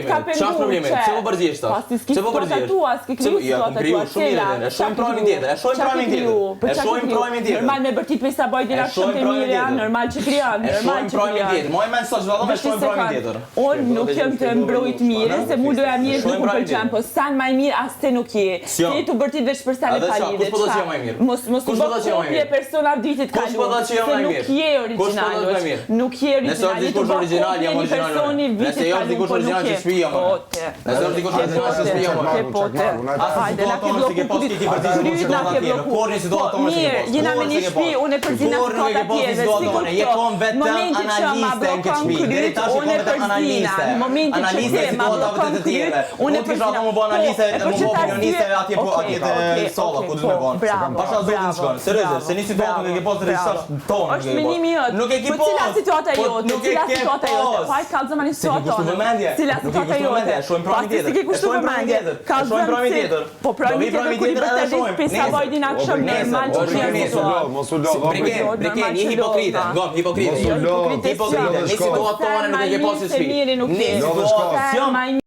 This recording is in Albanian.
Çfarë problemi? Pse po përzihesh tash? Pse po përzihesh? Ja, kom kriju shumë mirë edhe. E shohim pranin tjetër. E shohim pranin tjetër. E shohim pranin tjetër. Normal me bërtit me sa boj dina shumë të mira, normal që krijon, normal që krijon. Moj men sot vallë me shohim pranin tjetër. Unë nuk jam të mbrojt mirë, se mu doja mirë nuk më pëlqen, po san më mirë as te nuk je. Ti tu bërtit veç për sa le palide. Kush po do të më mirë? Mos u bë kopje persona ditit kalu. Kush po do të më mirë? Nuk je origjinal. Nuk je origjinal. Nëse dikush origjinal jam origjinal. Nëse jo dikush origjinal që shtëpia më. Nëse dikush origjinal që shtëpia më. Hajde na ke bloku ti për të na ke bloku. Kurrë situatë më mirë, jena me një shtëpi, unë e përzina kota tjetër. Je kon vetëm analiste në këtë shtëpi. Deri tash je vetëm analiste. Në momentin që ti ma blokon kryt, unë e përzina. Unë po analiste, më po opinioniste atje po atje solla ku do të bëj. Pasha zotin shkon. Seriozisht, se një situatë nuk e ke pas rrezik tonë. Është menimi jot. Nuk e ke pas. Cila situata jote? Cila situata jote? Faj kallzëm në situatë. Cila situata jote? Shohim pranin tjetër. Ti ke kushtuar vëmendje. Shohim pranin tjetër. Po pranin tjetër kur i bëhet pesa vojtin akshëm normal që mos u lë. Breke, një hipokrite. Ngop, hipokrite. Hipokrite. Në situatë tonë nuk e ke pas shtëpi. Nuk e ke.